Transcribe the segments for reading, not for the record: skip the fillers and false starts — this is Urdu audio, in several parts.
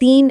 3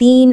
3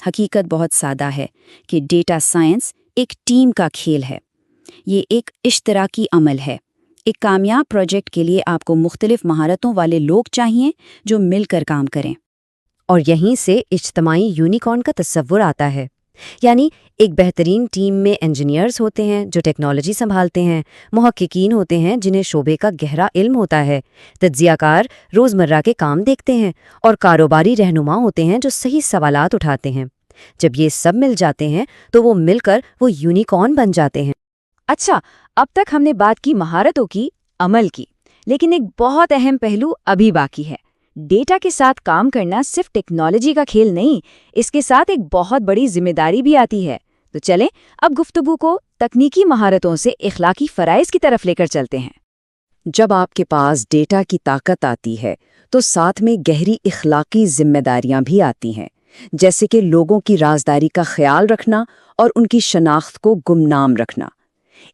حقیقت بہت سادہ ہے کہ ڈیٹا سائنس ایک ٹیم کا کھیل ہے. یہ ایک اشتراکی عمل ہے. ایک کامیاب پروجیکٹ کے لیے آپ کو مختلف مہارتوں والے لوگ چاہیے جو مل کر کام کریں. اور یہیں سے اجتماعی یونیکارن کا تصور آتا ہے. یعنی ایک بہترین ٹیم میں انجینئرز ہوتے ہیں جو ٹیکنالوجی سنبھالتے ہیں، محققین ہوتے ہیں جنہیں شعبے کا گہرا علم ہوتا ہے، تجزیہ کار روزمرہ کے کام دیکھتے ہیں، اور کاروباری رہنما ہوتے ہیں جو صحیح سوالات اٹھاتے ہیں. جب یہ سب مل جاتے ہیں تو وہ مل کر وہ یونیکارن بن جاتے ہیں. اچھا، اب تک ہم نے بات کی مہارتوں کی، عمل کی، لیکن ایک بہت اہم پہلو ابھی باقی ہے. ڈیٹا کے ساتھ کام کرنا صرف ٹیکنالوجی کا کھیل نہیں، اس کے ساتھ ایک بہت بڑی ذمہ داری بھی آتی ہے. تو چلیں اب گفتگو کو تکنیکی مہارتوں سے اخلاقی فرائض کی طرف لے کر چلتے ہیں. جب آپ کے پاس ڈیٹا کی طاقت آتی ہے تو ساتھ میں گہری اخلاقی ذمہ داریاں بھی آتی ہیں، جیسے کہ لوگوں کی رازداری کا خیال رکھنا اور ان کی شناخت کو گمنام رکھنا.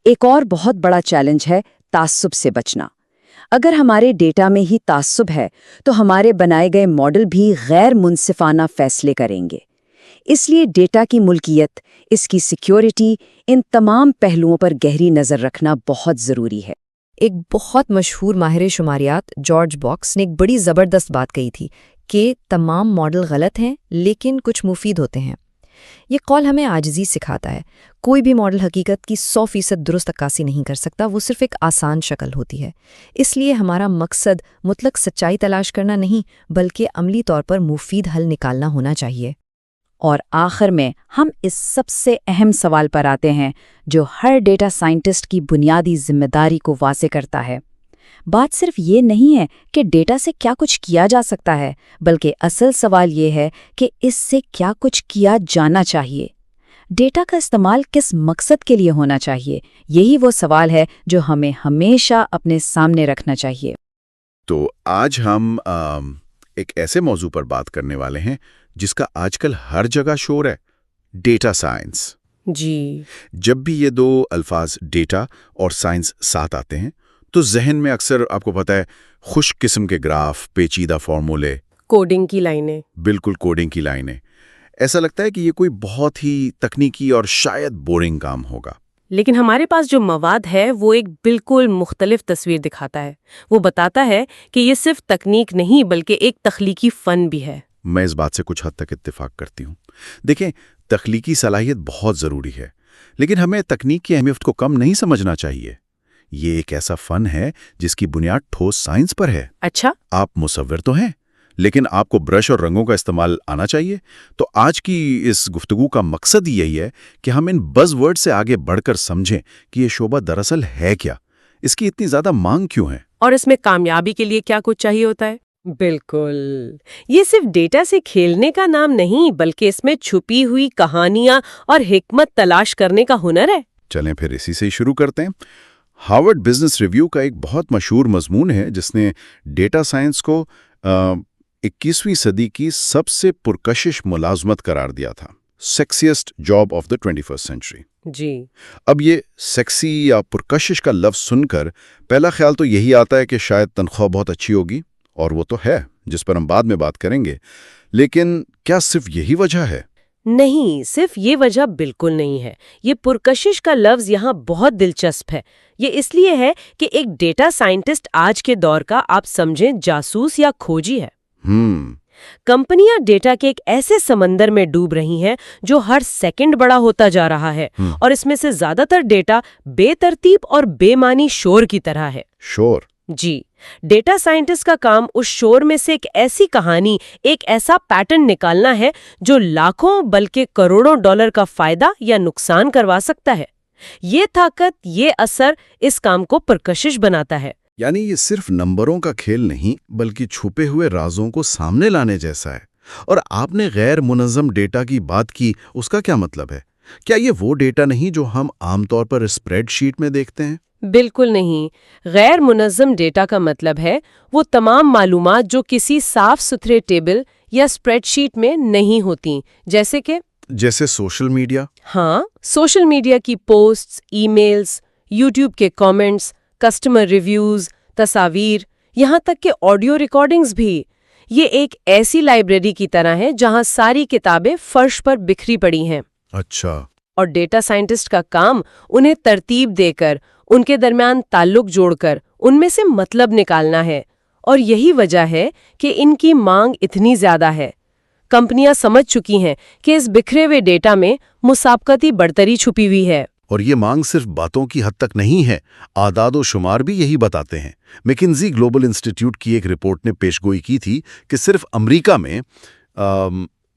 ایک اور بہت بڑا چیلنج ہے تعصب سے بچنا. اگر ہمارے ڈیٹا میں ہی تعصب ہے تو ہمارے بنائے گئے ماڈل بھی غیر منصفانہ فیصلے کریں گے. اس لیے ڈیٹا کی ملکیت، اس کی سیکیورٹی، ان تمام پہلوؤں پر گہری نظر رکھنا بہت ضروری ہے. ایک بہت مشہور ماہر شماریات جارج باکس نے ایک بڑی زبردست بات کہی تھی کہ تمام ماڈل غلط ہیں لیکن کچھ مفید ہوتے ہیں. یہ قول ہمیں عاجزی سکھاتا ہے. کوئی بھی ماڈل حقیقت کی 100% درست عکاسی نہیں کر سکتا، وہ صرف ایک آسان شکل ہوتی ہے. اس لیے ہمارا مقصد مطلق سچائی تلاش کرنا نہیں بلکہ عملی طور پر مفید حل نکالنا ہونا چاہیے. اور آخر میں ہم اس سب سے اہم سوال پر آتے ہیں جو ہر ڈیٹا سائنٹسٹ کی بنیادی ذمہ داری کو واضح کرتا ہے. بات صرف یہ نہیں ہے کہ ڈیٹا سے کیا کچھ کیا جا سکتا ہے، بلکہ اصل سوال یہ ہے کہ اس سے کیا کچھ کیا جانا چاہیے. ڈیٹا کا استعمال کس مقصد کے لیے ہونا چاہیے، یہی وہ سوال ہے جو ہمیں ہمیشہ اپنے سامنے رکھنا چاہیے. تو آج ہم ایک ایسے موضوع پر بات کرنے والے ہیں جس کا آج کل ہر جگہ شور ہے، ڈیٹا سائنس. جی. جب بھی یہ دو الفاظ ڈیٹا اور سائنس ساتھ آتے ہیں تو ذہن میں اکثر آپ کو پتہ ہے خشک قسم کے گراف، پیچیدہ فارمولے، کوڈنگ کی لائنیں. بالکل کوڈنگ کی لائنیں. ایسا لگتا ہے کہ یہ کوئی بہت ہی تکنیکی اور شاید بورنگ کام ہوگا. لیکن ہمارے پاس جو مواد ہے وہ ایک بالکل مختلف تصویر دکھاتا ہے. وہ بتاتا ہے کہ یہ صرف تکنیک نہیں بلکہ ایک تخلیقی فن بھی ہے. میں اس بات سے کچھ حد تک اتفاق کرتی ہوں. دیکھیں، تخلیقی صلاحیت بہت ضروری ہے، لیکن ہمیں تکنیک کی اہمیت کو کم نہیں سمجھنا چاہیے. یہ ایک ایسا فن ہے جس کی بنیاد ٹھوس سائنس پر ہے. اچھا. آپ مصور تو ہیں، لیکن آپ کو برش اور رنگوں کا استعمال آنا چاہیے. تو آج کی اس گفتگو کا مقصد یہی ہے کہ ہم ان بز ورڈ سے آگے بڑھ کر سمجھیں کہ یہ شعبہ دراصل ہے کیا، اس کی اتنی زیادہ مانگ کیوں ہے، اور اس میں کامیابی کے لیے کیا کچھ چاہیے ہوتا ہے. بالکل. یہ صرف ڈیٹا سے کھیلنے کا نام نہیں بلکہ اس میں چھپی ہوئی کہانیاں اور حکمت تلاش کرنے کا ہنر ہے. چلیں پھر اسی سے شروع کرتے ہیں. ہارورڈ بزنس ریویو کا ایک بہت مشہور مضمون ہے جس نے ڈیٹا سائنس کو 21ویں صدی کی سب سے پرکشش ملازمت قرار دیا تھا. Sexiest job of the 21st century. جی. اب یہ سیکسی یا پرکشش کا لفظ سن کر پہلا خیال تو یہی آتا ہے کہ شاید تنخواہ بہت اچھی ہوگی، اور وہ تو ہے جس پر ہم بعد میں بات کریں گے. لیکن کیا صرف یہی وجہ ہے؟ نہیں، صرف یہ وجہ بالکل نہیں ہے. یہ پرکشش کا لفظ یہاں بہت دلچسپ ہے. یہ اس لیے ہے کہ ایک ڈیٹا سائنٹسٹ آج کے دور کا آپ سمجھیں جاسوس یا کھوجی ہے. کمپنیاں ڈیٹا کے ایک ایسے سمندر میں ڈوب رہی ہیں جو ہر سیکنڈ بڑا ہوتا جا رہا ہے، اور اس میں سے زیادہ تر ڈیٹا بے ترتیب اور بے معنی شور کی طرح ہے. شور؟ جی. ڈیٹا سائنٹسٹ کا کام اس شور میں سے ایک ایسی کہانی، ایک ایسا پیٹرن نکالنا ہے جو لاکھوں بلکہ کروڑوں ڈالر کا فائدہ یا نقصان کروا سکتا ہے. یہ طاقت، یہ اثر اس کام کو پرکشش بناتا ہے. یعنی یہ صرف نمبروں کا کھیل نہیں بلکہ چھپے ہوئے رازوں کو سامنے لانے جیسا ہے. اور آپ نے غیر منظم ڈیٹا کی بات کی، اس کا کیا مطلب ہے؟ کیا یہ وہ ڈیٹا نہیں جو ہم عام طور پر اسپریڈ شیٹ میں دیکھتے ہیں؟ بالکل نہیں. غیر منظم ڈیٹا کا مطلب ہے وہ تمام معلومات جو کسی صاف ستھرے ٹیبل یا اسپریڈ شیٹ میں نہیں ہوتی، جیسے سوشل میڈیا. ہاں، سوشل میڈیا کی پوسٹس، ای میلز، یوٹیوب کے کامنٹس، کسٹمر ریویوز، تصاویر، یہاں تک کہ آڈیو ریکارڈنگز بھی. یہ ایک ایسی لائبریری کی طرح ہے جہاں ساری کتابیں فرش پر بکھری پڑی ہیں، اچھا، اور ڈیٹا سائنٹسٹ کا کام انہیں ترتیب دے کر، ان کے درمیان تعلق جوڑ کر ان میں سے مطلب نکالنا ہے، اور یہی وجہ ہے کہ ان کی مانگ اتنی زیادہ ہے۔ کمپنیاں سمجھ چکی ہیں کہ اس بکھرے ہوئے ڈیٹا میں مسابقتی برتری چھپی ہوئی ہے۔ اور یہ مانگ صرف باتوں کی حد تک نہیں ہے، اعداد و شمار بھی یہی بتاتے ہیں۔ میکنزی گلوبل انسٹیٹیوٹ کی ایک رپورٹ نے پیشگوئی کی تھی کہ صرف امریکہ میں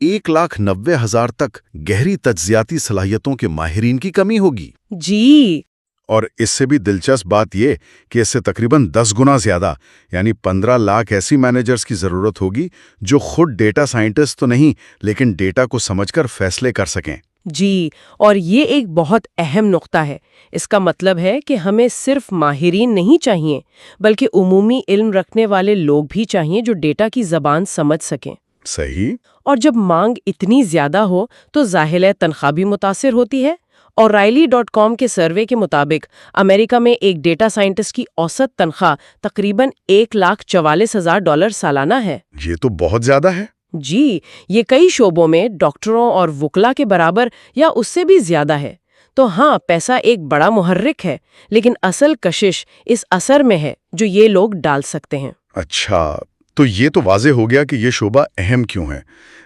1,90,000 تک گہری تجزیاتی صلاحیتوں کے ماہرین کی کمی ہوگی۔ جی، اور اس سے بھی دلچسپ بات یہ کہ اس سے تقریباً 10 گنا زیادہ یعنی 15 لاکھ ایسی مینیجرز کی ضرورت ہوگی جو خود ڈیٹا سائنٹسٹ تو نہیں لیکن ڈیٹا کو سمجھ کر فیصلے کر سکیں۔ جی، اور یہ ایک بہت اہم نقطہ ہے۔ اس کا مطلب ہے کہ ہمیں صرف ماہرین نہیں چاہیے بلکہ عمومی علم رکھنے والے لوگ بھی چاہیے جو ڈیٹا کی زبان سمجھ سکیں۔ صحیح۔ اور جب مانگ اتنی زیادہ ہو تو ظاہر ہے تنخواہ بھی متاثر ہوتی ہے۔ اور Riley.com کے سروے کے مطابق امریکہ میں ایک ڈیٹا سائنٹسٹ کی اوسط تنخواہ تقریباً $1,44,000 سالانہ ہے۔ یہ تو بہت زیادہ ہے۔ جی، یہ کئی شعبوں میں ڈاکٹروں اور وکلا کے برابر یا اس سے بھی زیادہ ہے۔ تو ہاں، پیسہ ایک بڑا محرک ہے، لیکن اصل کشش اس اثر میں ہے جو یہ لوگ ڈال سکتے ہیں۔ اچھا، تو یہ تو واضح ہو گیا کہ یہ شعبہ اہم کیوں ہے،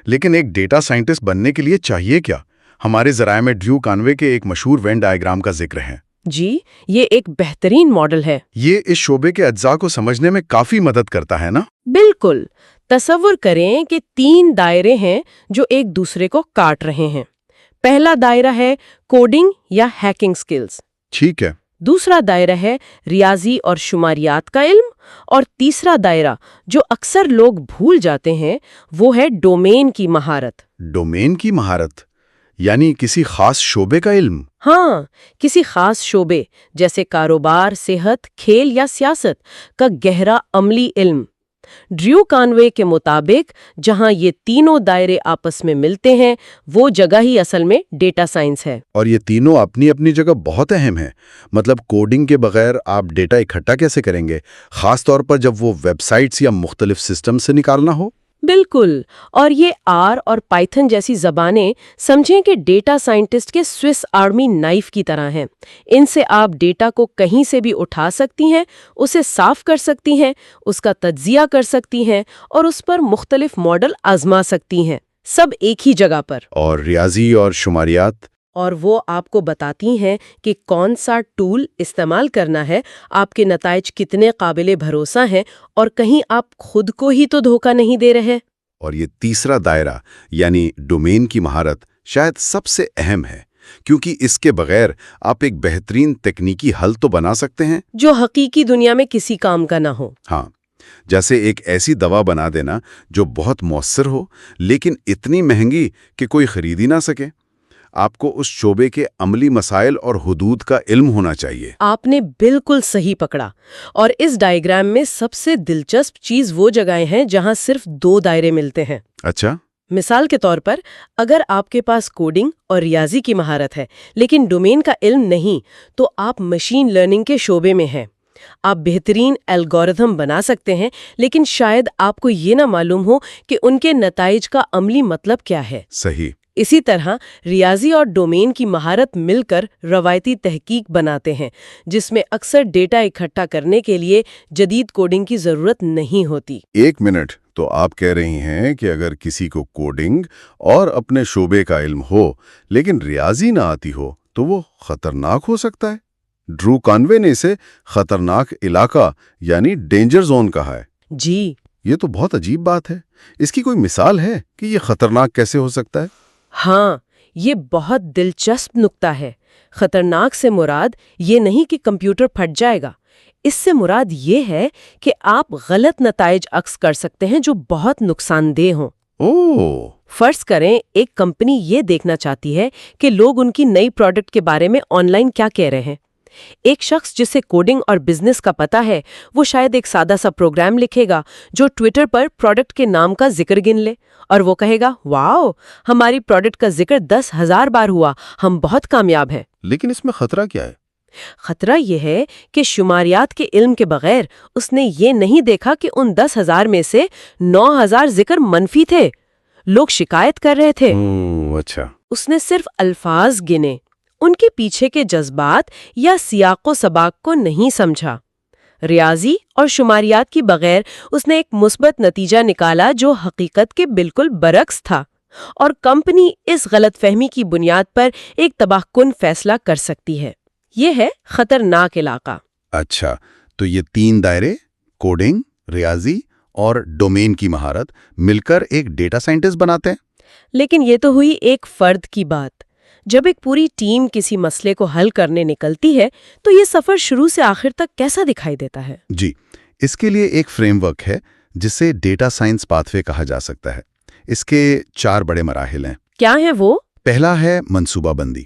لیکن ایک ڈیٹا سائنٹسٹ بننے کے لیے چاہیے کیا؟ ہمارے ذرائع میں ڈریو کانوے کے ایک مشہور وین ڈائیگرام کا ذکر ہے۔ جی، یہ ایک بہترین ماڈل ہے۔ یہ اس شعبے کے اجزاء کو سمجھنے میں کافی مدد کرتا ہے نا؟ بالکل۔ تصور کریں کہ 3 دائرے ہیں جو ایک دوسرے کو کاٹ رہے ہیں۔ پہلا دائرہ ہے کوڈنگ یا ہیکنگ سکلز۔ ٹھیک ہے۔ دوسرا دائرہ ہے ریاضی اور شماریات کا علم، اور تیسرا دائرہ جو اکثر لوگ بھول جاتے ہیں وہ ہے ڈومین کی مہارت۔ ڈومین کی مہارت یعنی کسی خاص شعبے کا علم؟ ہاں، کسی خاص شعبے جیسے کاروبار، صحت، کھیل یا سیاست کا گہرا عملی علم۔ ڈریو کانوے کے مطابق جہاں یہ تینوں دائرے آپس میں ملتے ہیں وہ جگہ ہی اصل میں ڈیٹا سائنس ہے۔ اور یہ تینوں اپنی اپنی جگہ بہت اہم ہیں۔ مطلب کوڈنگ کے بغیر آپ ڈیٹا اکٹھا کیسے کریں گے، خاص طور پر جب وہ ویب سائٹس یا مختلف سسٹم سے نکالنا ہو؟ بالکل، اور یہ آر اور پائتھن جیسی زبانیں سمجھیں کہ ڈیٹا سائنٹسٹ کے سوئس آرمی نائف کی طرح ہیں۔ ان سے آپ ڈیٹا کو کہیں سے بھی اٹھا سکتی ہیں، اسے صاف کر سکتی ہیں، اس کا تجزیہ کر سکتی ہیں اور اس پر مختلف ماڈل آزما سکتی ہیں، سب ایک ہی جگہ پر۔ اور ریاضی اور شماریات؟ اور وہ آپ کو بتاتی ہیں کہ کون سا ٹول استعمال کرنا ہے، آپ کے نتائج کتنے قابل بھروسہ ہیں، اور کہیں آپ خود کو ہی تو دھوکہ نہیں دے رہے۔ اور یہ تیسرا دائرہ یعنی ڈومین کی مہارت شاید سب سے اہم ہے، کیونکہ اس کے بغیر آپ ایک بہترین تکنیکی حل تو بنا سکتے ہیں جو حقیقی دنیا میں کسی کام کا نہ ہو۔ ہاں، جیسے ایک ایسی دوا بنا دینا جو بہت مؤثر ہو لیکن اتنی مہنگی کہ کوئی خرید ہی نہ سکے۔ آپ کو اس شعبے کے عملی مسائل اور حدود کا علم ہونا چاہیے۔ آپ نے بالکل صحیح پکڑا، اور اس ڈائیگرام میں سب سے دلچسپ چیز وہ جگہیں ہیں جہاں صرف 2 دائرے ملتے ہیں۔ اچھا، مثال کے طور پر اگر آپ کے پاس کوڈنگ اور ریاضی کی مہارت ہے لیکن ڈومین کا علم نہیں تو آپ مشین لرننگ کے شعبے میں ہیں۔ آپ بہترین الگورتھم بنا سکتے ہیں لیکن شاید آپ کو یہ نہ معلوم ہو کہ ان کے نتائج کا عملی مطلب کیا ہے۔ صحیح۔ اسی طرح ریاضی اور ڈومین کی مہارت مل کر روایتی تحقیق بناتے ہیں جس میں اکثر ڈیٹا اکٹھا کرنے کے لیے جدید کوڈنگ کی ضرورت نہیں ہوتی۔ 1 منٹ، تو آپ کہہ رہی ہیں کہ اگر کسی کو کوڈنگ اور اپنے شعبے کا علم ہو لیکن ریاضی نہ آتی ہو تو وہ خطرناک ہو سکتا ہے؟ ڈریو کانوے نے اسے خطرناک علاقہ یعنی ڈینجر زون کہا ہے۔ جی، یہ تو بہت عجیب بات ہے۔ اس کی کوئی مثال ہے کہ یہ خطرناک کیسے ہو سکتا ہے؟ ہاں، یہ بہت دلچسپ نکتہ ہے۔ خطرناک سے مراد یہ نہیں کہ کمپیوٹر پھٹ جائے گا، اس سے مراد یہ ہے کہ آپ غلط نتائج عکس کر سکتے ہیں جو بہت نقصان دہ ہوں۔ اوہ! فرض کریں ایک کمپنی یہ دیکھنا چاہتی ہے کہ لوگ ان کی نئی پروڈکٹ کے بارے میں آن لائن کیا کہہ رہے ہیں۔ ایک شخص جسے کوڈنگ اور بزنس کا پتہ ہے وہ شاید ایک سادہ سا پروگرام لکھے گا جو ٹویٹر پر پروڈکٹ کے نام کا ذکر گن لے، اور وہ کہے گا واو، ہماری پروڈکٹ کا ذکر 10,000 بار ہوا، ہم بہت کامیاب ہیں۔ لیکن اس میں خطرہ کیا ہے؟ خطرہ یہ ہے کہ شماریات کے علم کے بغیر اس نے یہ نہیں دیکھا کہ ان 10,000 میں سے 9,000 ذکر منفی تھے، لوگ شکایت کر رہے تھے۔ اچھا، اس نے صرف الفاظ گنے، ان کے پیچھے کے جذبات یا سیاق و سباق کو نہیں سمجھا۔ ریاضی اور شماریات کی بغیر اس نے ایک مثبت نتیجہ نکالا جو حقیقت کے بالکل برعکس تھا، اور کمپنی اس غلط فہمی کی بنیاد پر ایک تباہ کن فیصلہ کر سکتی ہے۔ یہ ہے خطرناک علاقہ۔ اچھا، تو یہ 3 دائرے، کوڈنگ، ریاضی اور ڈومین کی مہارت، مل کر ایک ڈیٹا سائنٹسٹ بناتے ہیں۔ لیکن یہ تو ہوئی ایک فرد کی بات۔ جب ایک پوری ٹیم کسی مسئلے کو حل کرنے نکلتی ہے تو یہ سفر شروع سے آخر تک کیسا دکھائی دیتا ہے؟ جی، اس کے لیے ایک فریم ورک ہے جسے ڈیٹا سائنس پاتھ وے کہا جا سکتا ہے۔ اس کے 4 بڑے مراحل ہیں۔ کیا ہے وہ؟ پہلا ہے منصوبہ بندی۔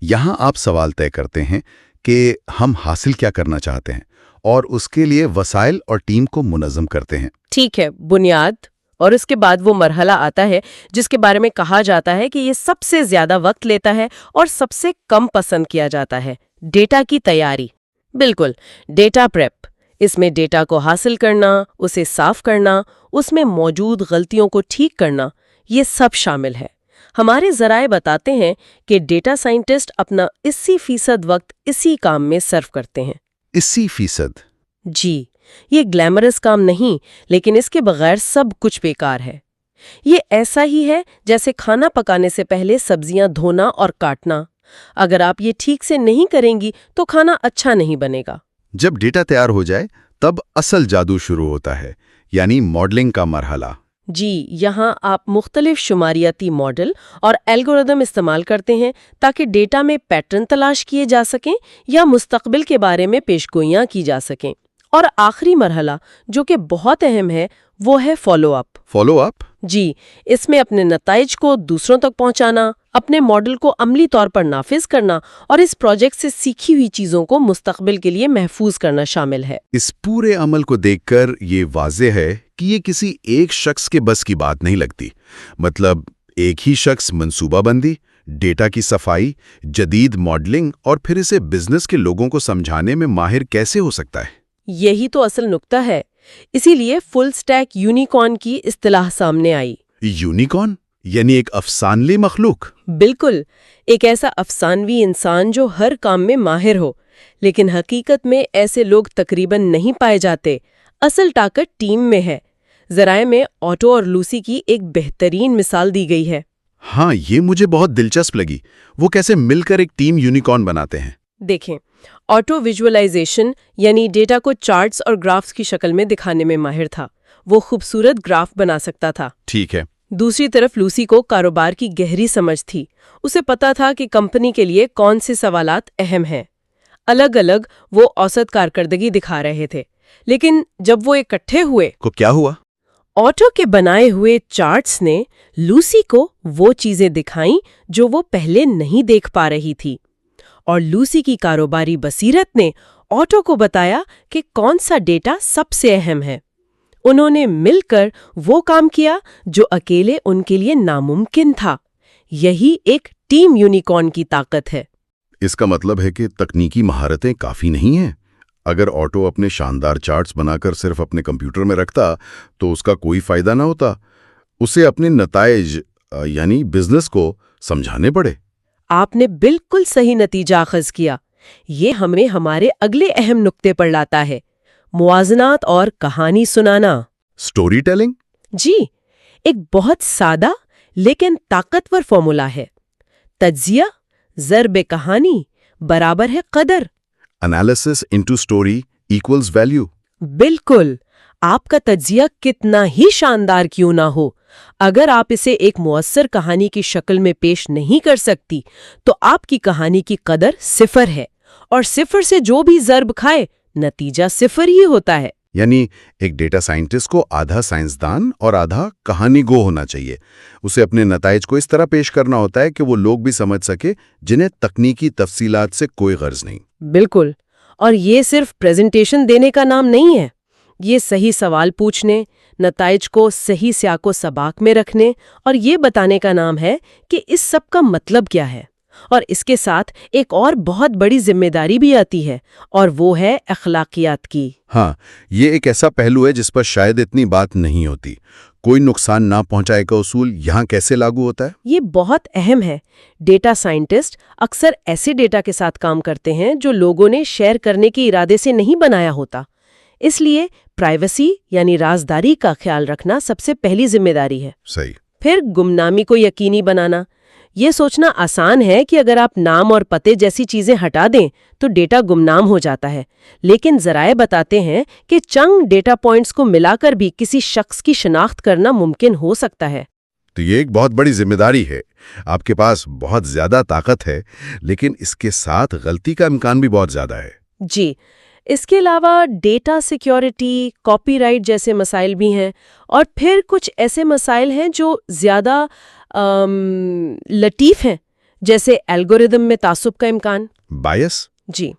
یہاں آپ سوال طے کرتے ہیں کہ ہم حاصل کیا کرنا چاہتے ہیں اور اس کے لیے وسائل اور ٹیم کو منظم کرتے ہیں۔ ٹھیک ہے، بنیاد۔ اور اس کے بعد وہ مرحلہ آتا ہے جس کے بارے میں کہا جاتا ہے کہ یہ سب سے زیادہ وقت لیتا ہے اور سب سے کم پسند کیا جاتا ہے، ڈیٹا کی تیاری۔ بالکل، ڈیٹا پریپ۔ اس میں ڈیٹا کو حاصل کرنا، اسے صاف کرنا، اس میں موجود غلطیوں کو ٹھیک کرنا، یہ سب شامل ہے۔ ہمارے ذرائع بتاتے ہیں کہ ڈیٹا سائنٹسٹ اپنا 80% وقت اسی کام میں صرف کرتے ہیں۔ 80%؟ جی، یہ گلیمرس کام نہیں، لیکن اس کے بغیر سب کچھ بیکار ہے۔ یہ ایسا ہی ہے جیسے کھانا پکانے سے پہلے سبزیاں دھونا اور کاٹنا۔ اگر آپ یہ ٹھیک سے نہیں کریں گی تو کھانا اچھا نہیں بنے گا۔ جب ڈیٹا تیار ہو جائے تب اصل جادو شروع ہوتا ہے، یعنی ماڈلنگ کا مرحلہ۔ جی، یہاں آپ مختلف شماریاتی ماڈل اور الگوریدم استعمال کرتے ہیں تاکہ ڈیٹا میں پیٹرن تلاش کیے جا سکیں یا مستقبل کے بارے میں پیشگوئیاں کی جا سکیں۔ اور آخری مرحلہ جو کہ بہت اہم ہے وہ ہے فالو اپ۔ Follow up? جی، اس میں اپنے نتائج کو دوسروں تک پہنچانا، اپنے ماڈل کو عملی طور پر نافذ کرنا اور اس پروجیکٹ سے سیکھی ہوئی چیزوں کو مستقبل کے لیے محفوظ کرنا شامل ہے۔ اس پورے عمل کو دیکھ کر یہ واضح ہے کہ یہ کسی ایک شخص کے بس کی بات نہیں لگتی۔ مطلب ایک ہی شخص منصوبہ بندی، ڈیٹا کی صفائی، جدید ماڈلنگ اور پھر اسے بزنس کے لوگوں کو سمجھانے میں ماہر کیسے ہو سکتا ہے؟ یہی تو اصل نکتہ ہے۔ اسی لیے فل سٹیک یونیکارن کی اصطلاح سامنے آئی۔ یونیکارن یعنی ایک افسانوی مخلوق؟ بالکل، ایک ایسا افسانوی انسان جو ہر کام میں ماہر ہو، لیکن حقیقت میں ایسے لوگ تقریباً نہیں پائے جاتے۔ اصل طاقت ٹیم میں ہے۔ ذرائع میں آٹو اور لوسی کی ایک بہترین مثال دی گئی ہے۔ ہاں، یہ مجھے بہت دلچسپ لگی۔ وہ کیسے مل کر ایک ٹیم یونیکارن بناتے ہیں؟ دیکھیں، آٹو ویژولائزیشن یعنی ڈیٹا کو چارٹس اور گرافز کی شکل میں دکھانے میں ماہر تھا۔ وہ خوبصورت گراف بنا سکتا تھا۔ ٹھیک ہے۔ دوسری طرف لوسی کو کاروبار کی گہری سمجھ تھی۔ اسے پتا تھا کہ کمپنی کے لیے کون سے سوالات اہم ہیں۔ الگ الگ وہ اوسط کارکردگی دکھا رہے تھے، لیکن جب وہ اکٹھے ہوئے کو کیا ہوا؟ آٹو کے بنائے ہوئے چارٹس نے لوسی کو وہ چیزیں دکھائیں جو وہ پہلے نہیں دیکھ پا رہی تھی، اور لوسی کی کاروباری بصیرت نے آٹو کو بتایا کہ کون سا ڈیٹا سب سے اہم ہے۔ انہوں نے مل کر وہ کام کیا جو اکیلے ان کے لیے ناممکن تھا۔ یہی ایک ٹیم یونیکارن کی طاقت ہے۔ اس کا مطلب ہے کہ تکنیکی مہارتیں کافی نہیں ہیں۔ اگر آٹو اپنے شاندار چارٹس بنا کر صرف اپنے کمپیوٹر میں رکھتا تو اس کا کوئی فائدہ نہ ہوتا۔ اسے اپنے نتائج یعنی بزنس کو سمجھانے پڑے۔ آپ نے بالکل صحیح نتیجہ اخذ کیا۔ یہ ہمیں ہمارے اگلے اہم نقطے پر لاتا ہے، موازنات اور کہانی سنانا۔ Story telling? جی، ایک بہت سادہ لیکن طاقتور فارمولا ہے۔ تجزیہ ضرب کہانی برابر ہے قدر۔ Analysis into story equals value. بالکل، آپ کا تجزیہ کتنا ہی شاندار کیوں نہ ہو، اگر آپ اسے ایک مؤثر کہانی کی شکل میں پیش نہیں کر سکتی تو آپ کی کہانی کی قدر صفر ہے، اور صفر سے جو بھی ضرب کھائے نتیجہ صفر ہی ہوتا ہے۔ یعنی ایک ڈیٹا سائنٹسٹ کو آدھا سائنسدان اور آدھا کہانی گو ہونا چاہیے۔ اسے اپنے نتائج کو اس طرح پیش کرنا ہوتا ہے کہ وہ لوگ بھی سمجھ سکے جنہیں تکنیکی تفصیلات سے کوئی غرض نہیں۔ بالکل، اور یہ صرف پریزنٹیشن دینے کا نام نہیں ہے۔ یہ صحیح سوال پوچھنے، نتائج کو صحیح سیاق و سباق میں رکھنے اور یہ بتانے کا نام ہے کہ اس سب کا مطلب کیا ہے اور اس کے ساتھ ایک اور بہت بڑی ذمہ داری بھی آتی ہے، اور وہ ہے اخلاقیات کی۔ ہاں، یہ ایک ایسا پہلو ہے جس پر شاید اتنی بات نہیں ہوتی۔ کوئی نقصان نہ پہنچائے کا اصول یہاں کیسے لاگو ہوتا ہے؟ یہ بہت اہم ہے۔ ڈیٹا سائنٹسٹ اکثر ایسے ڈیٹا کے ساتھ کام کرتے ہیں جو لوگوں نے شیئر کرنے کے ارادے سے نہیں بنایا ہوتا، اس لیے پرائیویسی یعنی رازداری کا خیال رکھنا سب سے پہلی ذمہ داری ہے۔ صحیح۔ پھر گمنامی کو یقینی بنانا۔ یہ سوچنا آسان ہے کہ اگر آپ نام اور پتے جیسی چیزیں ہٹا دیں تو ڈیٹا گمنام ہو جاتا ہے، لیکن ذرائع بتاتے ہیں کہ چند ڈیٹا پوائنٹس کو ملا کر بھی کسی شخص کی شناخت کرنا ممکن ہو سکتا ہے۔ تو یہ ایک بہت بڑی ذمہ داری ہے۔ آپ کے پاس بہت زیادہ طاقت ہے، لیکن اس کے ساتھ غلطی کا امکان بھی بہت زیادہ ہے۔ جی، اس کے علاوہ ڈیٹا سیکیورٹی، کاپی رائٹ جیسے مسائل بھی ہیں، اور پھر کچھ ایسے مسائل ہیں جو زیادہ لطیف ہیں، جیسے الگوریدم میں تعصب کا امکان۔ بائس؟ جی،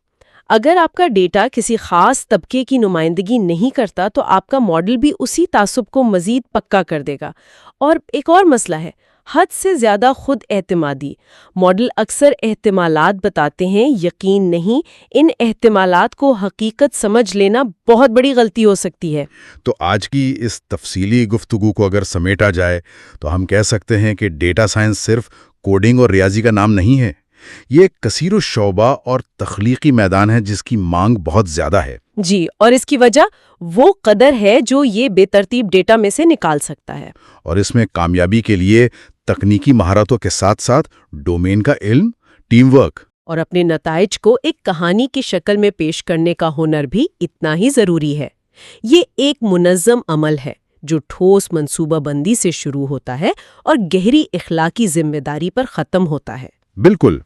اگر آپ کا ڈیٹا کسی خاص طبقے کی نمائندگی نہیں کرتا تو آپ کا ماڈل بھی اسی تعصب کو مزید پکا کر دے گا۔ اور ایک اور مسئلہ ہے، حد سے زیادہ خود اعتمادی۔ ماڈل اکثر احتمالات بتاتے ہیں، یقین نہیں۔ ان احتمالات کو حقیقت سمجھ لینا بہت بڑی غلطی ہو سکتی ہے۔ تو آج کی اس تفصیلی گفتگو کو اگر سمیٹا جائے تو ہم کہہ سکتے ہیں کہ ڈیٹا سائنس صرف کوڈنگ اور ریاضی کا نام نہیں ہے، یہ ایک کثیر الشعبہ اور تخلیقی میدان ہے جس کی مانگ بہت زیادہ ہے۔ جی، اور اس کی وجہ وہ قدر ہے جو یہ بے ترتیب ڈیٹا میں سے نکال سکتا ہے۔ اور اس میں کامیابی کے لیے تکنیکی مہارتوں کے ساتھ ساتھ ڈومین کا علم، ٹیم ورک اور اپنے نتائج کو ایک کہانی کی شکل میں پیش کرنے کا ہنر بھی اتنا ہی ضروری ہے۔ یہ ایک منظم عمل ہے جو ٹھوس منصوبہ بندی سے شروع ہوتا ہے اور گہری اخلاقی ذمہ داری پر ختم ہوتا ہے۔ بالکل،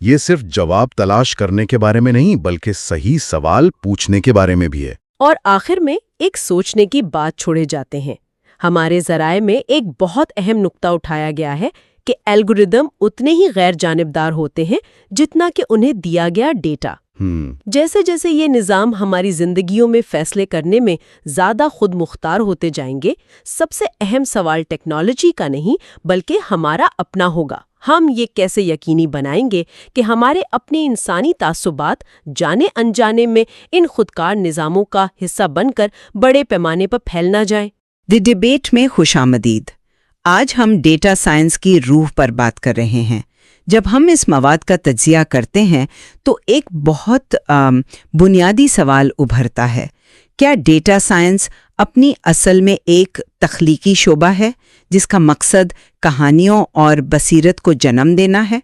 یہ صرف جواب تلاش کرنے کے بارے میں نہیں بلکہ صحیح سوال پوچھنے کے بارے میں بھی ہے۔ اور آخر میں ایک سوچنے کی بات چھوڑے جاتے ہیں۔ ہمارے ذرائع میں ایک بہت اہم نقطہ اٹھایا گیا ہے کہ الگوریدم اتنے ہی غیر جانبدار ہوتے ہیں جتنا کہ انہیں دیا گیا ڈیٹا۔ جیسے جیسے یہ نظام ہماری زندگیوں میں فیصلے کرنے میں زیادہ خود مختار ہوتے جائیں گے، سب سے اہم سوال ٹیکنالوجی کا نہیں بلکہ ہمارا اپنا ہوگا۔ ہم یہ کیسے یقینی بنائیں گے کہ ہمارے اپنے انسانی تعصبات جانے انجانے میں ان خودکار نظاموں کا حصہ بن کر بڑے پیمانے پر پھیل نہ جائیں؟ دی ڈیبیٹ میں خوش آمدید۔ آج ہم ڈیٹا سائنس کی روح پر بات کر رہے ہیں۔ جب ہم اس مواد کا تجزیہ کرتے ہیں تو ایک بہت بنیادی سوال ابھرتا ہے، کیا ڈیٹا سائنس اپنی اصل میں ایک تخلیقی شعبہ ہے جس کا مقصد کہانیوں اور بصیرت کو جنم دینا ہے،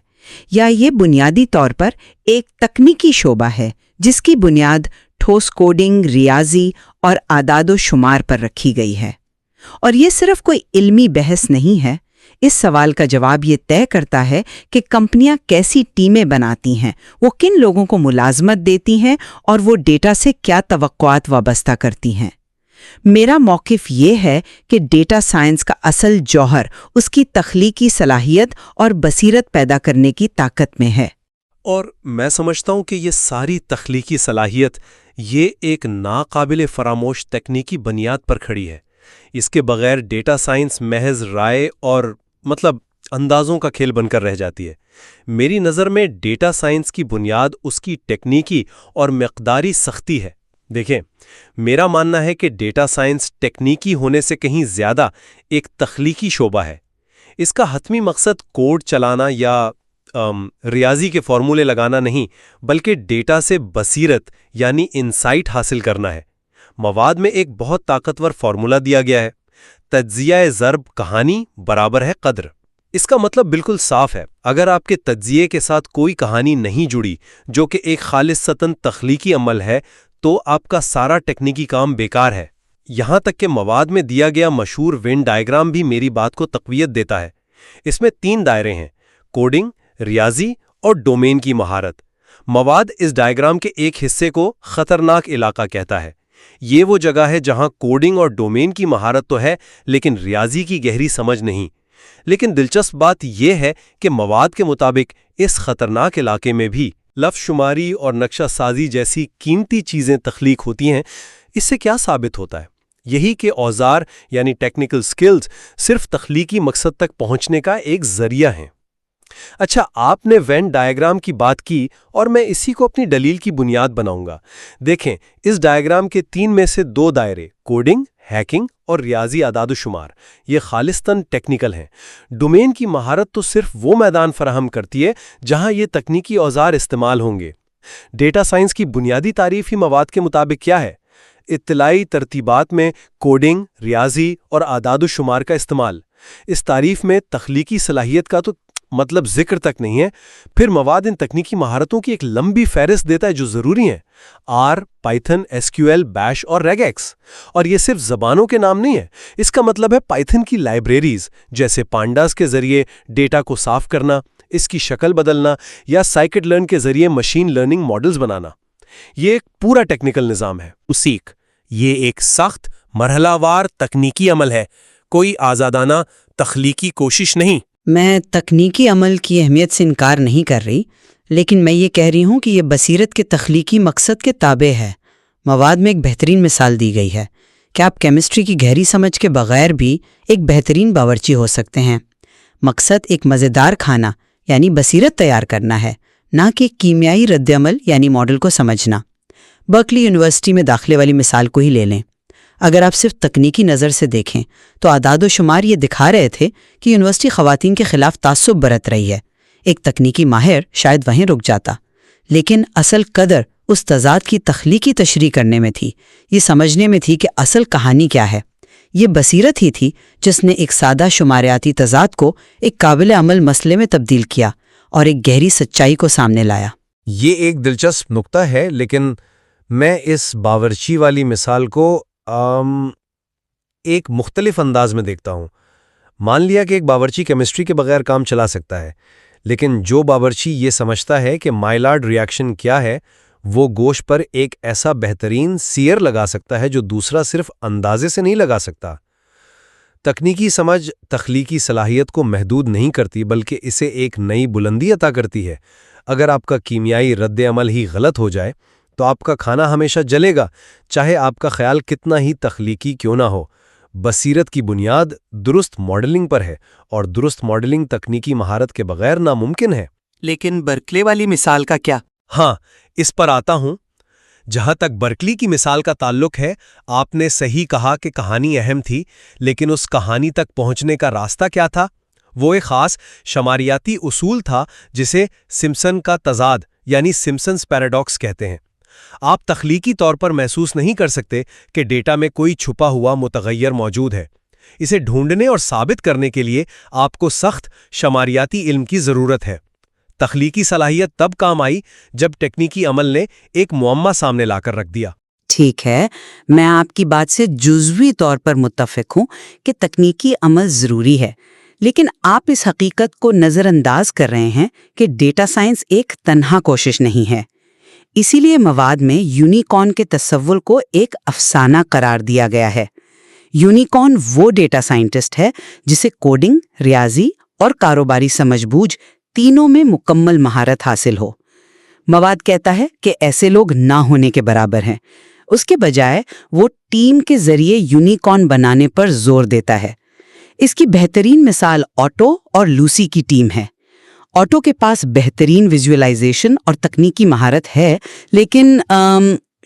یا یہ بنیادی طور پر ایک تکنیکی شعبہ ہے جس کی بنیاد ٹھوس کوڈنگ، ریاضی اور اعداد و شمار پر رکھی گئی ہے؟ اور یہ صرف کوئی علمی بحث نہیں ہے، اس سوال کا جواب یہ طے کرتا ہے کہ کمپنیاں کیسی ٹیمیں بناتی ہیں، وہ کن لوگوں کو ملازمت دیتی ہیں اور وہ ڈیٹا سے کیا توقعات وابستہ کرتی ہیں۔ میرا موقف یہ ہے کہ ڈیٹا سائنس کا اصل جوہر اس کی تخلیقی صلاحیت اور بصیرت پیدا کرنے کی طاقت میں ہے۔ اور میں سمجھتا ہوں کہ یہ ساری تخلیقی صلاحیت یہ ایک ناقابل فراموش تکنیکی بنیاد پر کھڑی ہے۔ اس کے بغیر ڈیٹا سائنس محض رائے اور اندازوں کا کھیل بن کر رہ جاتی ہے۔ میری نظر میں ڈیٹا سائنس کی بنیاد اس کی ٹیکنیکی اور مقداری سختی ہے۔ دیکھیں، میرا ماننا ہے کہ ڈیٹا سائنس ٹیکنیکی ہونے سے کہیں زیادہ ایک تخلیقی شعبہ ہے۔ اس کا حتمی مقصد کوڈ چلانا یا ریاضی کے فارمولے لگانا نہیں، بلکہ ڈیٹا سے بصیرت یعنی انسائٹ حاصل کرنا ہے۔ مواد میں ایک بہت طاقتور فارمولا دیا گیا ہے، تجزیہ ضرب کہانی برابر ہے قدر۔ اس کا مطلب بالکل صاف ہے، اگر آپ کے تجزیے کے ساتھ کوئی کہانی نہیں جڑی جو کہ ایک خالصتاً تخلیقی عمل ہے، تو آپ کا سارا ٹیکنیکی کام بیکار ہے۔ یہاں تک کہ مواد میں دیا گیا مشہور وین ڈائیگرام بھی میری بات کو تقویت دیتا ہے۔ اس میں 3 دائرے ہیں: کوڈنگ، ریاضی اور ڈومین کی مہارت۔ مواد اس ڈائیگرام کے ایک حصے کو خطرناک علاقہ کہتا ہے۔ یہ وہ جگہ ہے جہاں کوڈنگ اور ڈومین کی مہارت تو ہے لیکن ریاضی کی گہری سمجھ نہیں۔ لیکن دلچسپ بات یہ ہے کہ مواد کے مطابق اس خطرناک علاقے میں بھی لفظ شماری اور نقشہ سازی جیسی قیمتی چیزیں تخلیق ہوتی ہیں۔ اس سے کیا ثابت ہوتا ہے؟ یہی کہ اوزار یعنی ٹیکنیکل سکلز صرف تخلیقی مقصد تک پہنچنے کا ایک ذریعہ ہیں۔ اچھا، آپ نے وین ڈائیگرام کی بات کی اور میں اسی کو اپنی دلیل کی بنیاد بناؤں گا۔ دیکھیں، اس ڈائیگرام کے 3 میں سے 2 دائرے کوڈنگ، ہیکنگ اور ریاضی اعداد و شمار، یہ خالصتاً ٹیکنیکل ہیں۔ ڈومین کی مہارت تو صرف وہ میدان فراہم کرتی ہے جہاں یہ تکنیکی اوزار استعمال ہوں گے۔ ڈیٹا سائنس کی بنیادی تعریف ہی مواد کے مطابق کیا ہے؟ اطلاعی ترتیبات میں کوڈنگ، ریاضی اور اعداد و شمار کا استعمال۔ اس تعریف میں تخلیقی صلاحیت کا تو مطلب ذکر تک نہیں ہے۔ پھر مواد ان تکنیکی مہارتوں کی ایک لمبی فہرست دیتا ہے جو ضروری ہیں: آر، پائتھن، SQL، بیش اور ریگیکس۔ اور یہ صرف زبانوں کے نام نہیں ہے، اس کا مطلب ہے پائتھن کی لائبریریز جیسے پانڈاس کے ذریعے ڈیٹا کو صاف کرنا، اس کی شکل بدلنا، یا سائیکٹ لرن کے ذریعے مشین لرننگ ماڈلز بنانا۔ یہ ایک پورا ٹیکنیکل نظام ہے۔ سیکھ یہ ایک سخت مرحلہ وار تکنیکی عمل ہے، کوئی آزادانہ تخلیقی کوشش نہیں۔ میں تکنیکی عمل کی اہمیت سے انکار نہیں کر رہی، لیکن میں یہ کہہ رہی ہوں کہ یہ بصیرت کے تخلیقی مقصد کے تابع ہے۔ مواد میں ایک بہترین مثال دی گئی ہے کہ آپ کیمسٹری کی گہری سمجھ کے بغیر بھی ایک بہترین باورچی ہو سکتے ہیں۔ مقصد ایک مزیدار کھانا یعنی بصیرت تیار کرنا ہے، نہ کہ کیمیائی رد عمل یعنی ماڈل کو سمجھنا۔ برکلی یونیورسٹی میں داخلے والی مثال کو ہی لے لیں۔ اگر آپ صرف تکنیکی نظر سے دیکھیں تو اعداد و شمار یہ دکھا رہے تھے کہ یونیورسٹی خواتین کے خلاف تعصب برت رہی ہے۔ ایک تکنیکی ماہر شاید وہیں رک جاتا، لیکن اصل قدر اس تضاد کی تخلیقی تشریح کرنے میں تھی، یہ سمجھنے میں تھی کہ اصل کہانی کیا ہے۔ یہ بصیرت ہی تھی جس نے ایک سادہ شماریاتی تضاد کو ایک قابل عمل مسئلے میں تبدیل کیا اور ایک گہری سچائی کو سامنے لایا۔ یہ ایک دلچسپ نقطہ ہے، لیکن میں اس باورچی والی مثال کو ایک مختلف انداز میں دیکھتا ہوں۔ مان لیا کہ ایک باورچی کیمسٹری کے بغیر کام چلا سکتا ہے، لیکن جو باورچی یہ سمجھتا ہے کہ مائلارڈ ریاکشن کیا ہے، وہ گوشت پر ایک ایسا بہترین سیئر لگا سکتا ہے جو دوسرا صرف اندازے سے نہیں لگا سکتا۔ تکنیکی سمجھ تخلیقی صلاحیت کو محدود نہیں کرتی، بلکہ اسے ایک نئی بلندی عطا کرتی ہے۔ اگر آپ کا کیمیائی رد عمل ہی غلط ہو جائے تو آپ کا کھانا ہمیشہ جلے گا، چاہے آپ کا خیال کتنا ہی تخلیقی کیوں نہ ہو۔ بصیرت کی بنیاد درست ماڈلنگ پر ہے، اور درست ماڈلنگ تکنیکی مہارت کے بغیر ناممکن ہے۔ لیکن برکلے والی مثال کا کیا؟ ہاں، اس پر آتا ہوں۔ جہاں تک برکلی کی مثال کا تعلق ہے، آپ نے صحیح کہا کہ کہانی اہم تھی، لیکن اس کہانی تک پہنچنے کا راستہ کیا تھا؟ وہ ایک خاص شماریاتی اصول تھا جسے سمپسن کا تضاد یعنی سمپسنز پیراڈاکس کہتے ہیں۔ آپ تخلیقی طور پر محسوس نہیں کر سکتے کہ ڈیٹا میں کوئی چھپا ہوا متغیر موجود ہے۔ اسے ڈھونڈنے اور ثابت کرنے کے لیے آپ کو سخت شماریاتی علم کی ضرورت ہے۔ تخلیقی صلاحیت تب کام آئی جب ٹیکنیکی عمل نے ایک معمہ سامنے لا کر رکھ دیا۔ ٹھیک ہے، میں آپ کی بات سے جزوی طور پر متفق ہوں کہ تکنیکی عمل ضروری ہے، لیکن آپ اس حقیقت کو نظر انداز کر رہے ہیں کہ ڈیٹا سائنس ایک تنہا کوشش نہیں ہے۔ اسی لیے مواد میں یونیکارن کے تصور کو ایک افسانہ قرار دیا گیا ہے۔ یونیکارن وہ ڈیٹا سائنٹسٹ ہے جسے کوڈنگ، ریاضی اور کاروباری سمجھ بوجھ تینوں میں مکمل مہارت حاصل ہو۔ مواد کہتا ہے کہ ایسے لوگ نہ ہونے کے برابر ہیں۔ اس کے بجائے وہ ٹیم کے ذریعے یونیکارن بنانے پر زور دیتا ہے۔ اس کی بہترین مثال آٹو اور لوسی کی ٹیم ہے۔ آٹو کے پاس بہترین ویژوئلائزیشن اور تکنیکی مہارت ہے، لیکن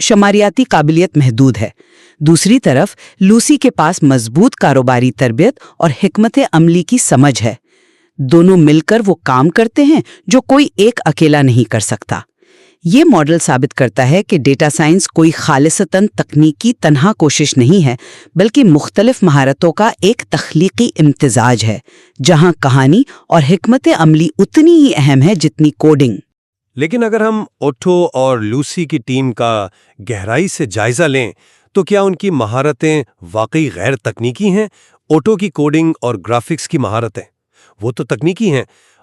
شماریاتی قابلیت محدود ہے۔ دوسری طرف لوسی کے پاس مضبوط کاروباری تربیت اور حکمت عملی کی سمجھ ہے۔ دونوں مل کر وہ کام کرتے ہیں جو کوئی ایک اکیلا نہیں کر سکتا۔ یہ ماڈل ثابت کرتا ہے کہ ڈیٹا سائنس کوئی خالصتاً تکنیکی تنہا کوشش نہیں ہے، بلکہ مختلف مہارتوں کا ایک تخلیقی امتزاج ہے، جہاں کہانی اور حکمت عملی اتنی ہی اہم ہے جتنی کوڈنگ۔ لیکن اگر ہم اوٹو اور لوسی کی ٹیم کا گہرائی سے جائزہ لیں تو کیا ان کی مہارتیں واقعی غیر تکنیکی ہیں؟ اوٹو کی کوڈنگ اور گرافکس کی مہارتیں وہ تو تکنیکی ہیں،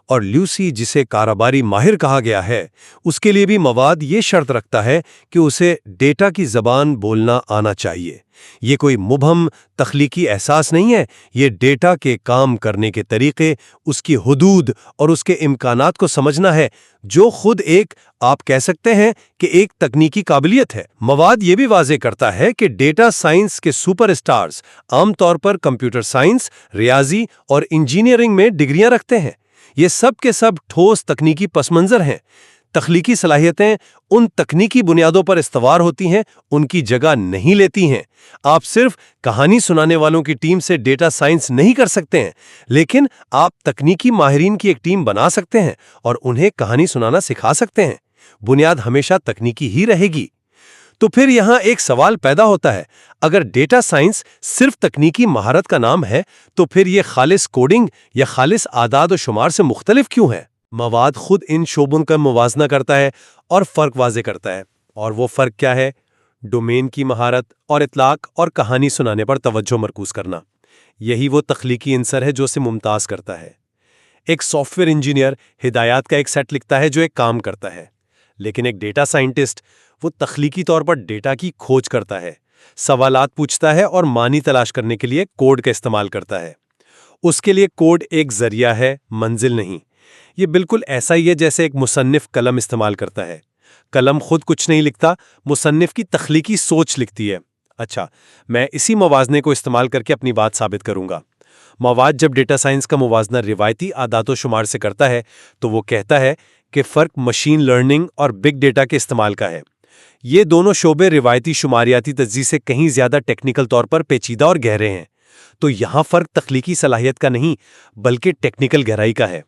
اور لیوسی جسے کاروباری ماہر کہا گیا ہے، اس کے لیے بھی مواد یہ شرط رکھتا ہے کہ اسے ڈیٹا کی زبان بولنا آنا چاہیے۔ یہ کوئی مبہم تخلیقی احساس نہیں ہے، یہ ڈیٹا کے کام کرنے کے طریقے، اس کی حدود اور اس کے امکانات کو سمجھنا ہے، جو خود ایک آپ کہہ سکتے ہیں کہ ایک تکنیکی قابلیت ہے۔ مواد یہ بھی واضح کرتا ہے کہ ڈیٹا سائنس کے سپر اسٹارز عام طور پر کمپیوٹر سائنس، ریاضی اور انجینئرنگ میں ڈگریاں رکھتے ہیں۔ یہ سب کے سب ٹھوس تکنیکی پس منظر ہیں۔ تخلیقی صلاحیتیں ان تکنیکی بنیادوں پر استوار ہوتی ہیں، ان کی جگہ نہیں لیتی ہیں۔ آپ صرف کہانی سنانے والوں کی ٹیم سے ڈیٹا سائنس نہیں کر سکتے ہیں، لیکن آپ تکنیکی ماہرین کی ایک ٹیم بنا سکتے ہیں اور انہیں کہانی سنانا سکھا سکتے ہیں۔ بنیاد ہمیشہ تکنیکی ہی رہے گی۔ تو پھر یہاں ایک سوال پیدا ہوتا ہے، اگر ڈیٹا سائنس صرف تکنیکی مہارت کا نام ہے تو پھر یہ خالص کوڈنگ یا خالص اعداد و شمار سے مختلف کیوں ہے؟ مواد خود ان شعبوں کا موازنہ کرتا ہے اور فرق واضح کرتا ہے، اور وہ فرق کیا ہے؟ ڈومین کی مہارت اور اطلاق اور کہانی سنانے پر توجہ مرکوز کرنا۔ یہی وہ تخلیقی عنصر ہے جو اسے ممتاز کرتا ہے۔ ایک سافٹ ویئر انجینئر ہدایات کا ایک سیٹ لکھتا ہے جو ایک کام کرتا ہے، لیکن ایک ڈیٹا سائنٹسٹ وہ تخلیقی طور پر ڈیٹا کی کھوج کرتا ہے، سوالات پوچھتا ہے اور معنی تلاش کرنے کے لیے کوڈ کا استعمال کرتا ہے۔ اس کے لیے کوڈ ایک ذریعہ ہے، منزل نہیں۔ یہ بالکل ایسا ہی ہے جیسے ایک مصنف قلم استعمال کرتا ہے۔ قلم خود کچھ نہیں لکھتا، مصنف کی تخلیقی سوچ لکھتی ہے۔ اچھا، میں اسی موازنے کو استعمال کر کے اپنی بات ثابت کروں گا۔ مواد جب ڈیٹا سائنس کا موازنہ روایتی اعداد و شمار سے کرتا ہے تو وہ کہتا ہے کہ فرق مشین لرننگ اور بگ ڈیٹا کے استعمال کا ہے۔ یہ دونوں شعبے روایتی شماریاتی تجزیے سے کہیں زیادہ ٹیکنیکل طور پر پیچیدہ اور گہرے ہیں۔ تو یہاں فرق تخلیقی صلاحیت کا نہیں بلکہ ٹیکنیکل گہرائی کا ہے۔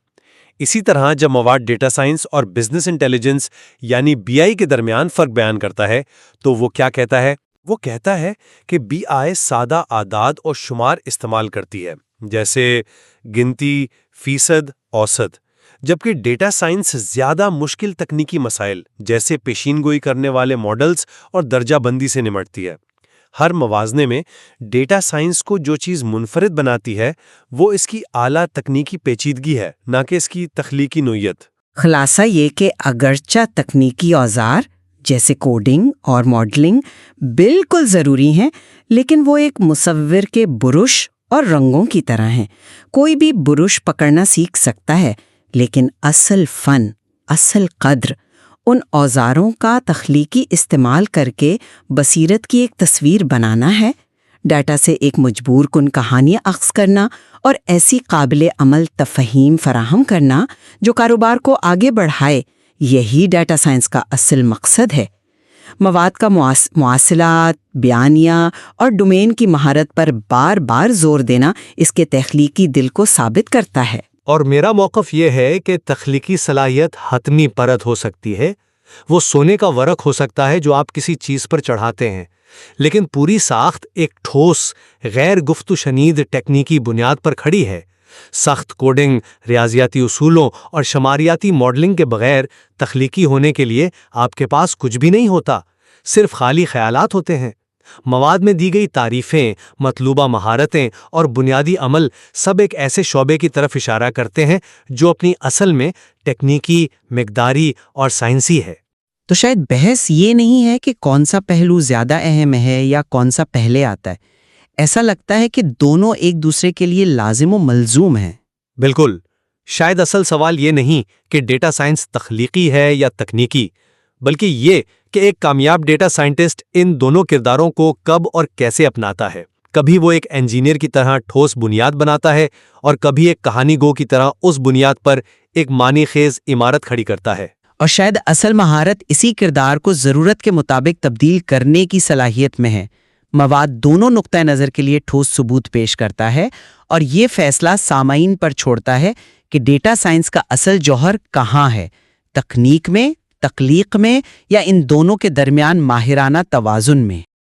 اسی طرح جب مواد ڈیٹا سائنس اور بزنس انٹیلیجنس یعنی بی آئی کے درمیان فرق بیان کرتا ہے تو وہ کیا کہتا ہے؟ وہ کہتا ہے کہ بی آئی سادہ اعداد اور شمار استعمال کرتی ہے، جیسے گنتی، فیصد، اوسط، جبکہ ڈیٹا سائنس زیادہ مشکل تکنیکی مسائل جیسے پیشین گوئی کرنے والے ماڈلز اور درجہ بندی سے نمٹتی ہے۔ ہر موازنے میں ڈیٹا سائنس کو جو چیز منفرد بناتی ہے وہ اس کی اعلیٰ تکنیکی پیچیدگی ہے، نہ کہ اس کی تخلیقی نوعیت۔ خلاصہ یہ کہ اگرچہ تکنیکی اوزار جیسے کوڈنگ اور ماڈلنگ بالکل ضروری ہیں، لیکن وہ ایک مصور کے برش اور رنگوں کی طرح ہیں۔ کوئی بھی برش پکڑنا سیکھ سکتا ہے، لیکن اصل فن، اصل قدر ان اوزاروں کا تخلیقی استعمال کر کے بصیرت کی ایک تصویر بنانا ہے، ڈیٹا سے ایک مجبور کن کہانیاں اخذ کرنا اور ایسی قابل عمل تفہیم فراہم کرنا جو کاروبار کو آگے بڑھائے۔ یہی ڈیٹا سائنس کا اصل مقصد ہے۔ مواد کا مواصلات، بیانیہ اور ڈومین کی مہارت پر بار بار زور دینا اس کے تخلیقی دل کو ثابت کرتا ہے۔ اور میرا موقف یہ ہے کہ تخلیقی صلاحیت حتمی پرت ہو سکتی ہے، وہ سونے کا ورق ہو سکتا ہے جو آپ کسی چیز پر چڑھاتے ہیں، لیکن پوری ساخت ایک ٹھوس، غیر گفت و شنید ٹیکنیکی بنیاد پر کھڑی ہے۔ سخت کوڈنگ، ریاضیاتی اصولوں اور شماریاتی ماڈلنگ کے بغیر تخلیقی ہونے کے لیے آپ کے پاس کچھ بھی نہیں ہوتا، صرف خالی خیالات ہوتے ہیں۔ مواد میں دی گئی تعریفیں، مطلوبہ مہارتیں اور بنیادی عمل سب ایک ایسے شعبے کی طرف اشارہ کرتے ہیں جو اپنی اصل میں تکنیکی، مقداری اور سائنسی ہے۔ تو شاید بحث یہ نہیں ہے کہ کون سا پہلو زیادہ اہم ہے یا کون سا پہلے آتا ہے۔ ایسا لگتا ہے کہ دونوں ایک دوسرے کے لیے لازم و ملزوم ہیں۔ بالکل، شاید اصل سوال یہ نہیں کہ ڈیٹا سائنس تخلیقی ہے یا تکنیکی، بلکہ یہ کہ ایک کامیاب ڈیٹا سائنٹسٹ ان دونوں کرداروں کو کب اور کیسے اپناتا ہے۔ کبھی وہ ایک انجینئر کی طرح ٹھوس بنیاد بناتا ہے اور کبھی ایک کہانی گو کی طرح اس بنیاد پر ایک معنی خیز عمارت کھڑی کرتا ہے۔ اور شاید اصل مہارت اسی کردار کو ضرورت کے مطابق تبدیل کرنے کی صلاحیت میں ہے۔ مواد دونوں نقطہ نظر کے لیے ٹھوس ثبوت پیش کرتا ہے اور یہ فیصلہ سامعین پر چھوڑتا ہے کہ ڈیٹا سائنس کا اصل جوہر کہاں ہے، تکنیک میں، تخلیق میں، یا ان دونوں کے درمیان ماہرانہ توازن میں۔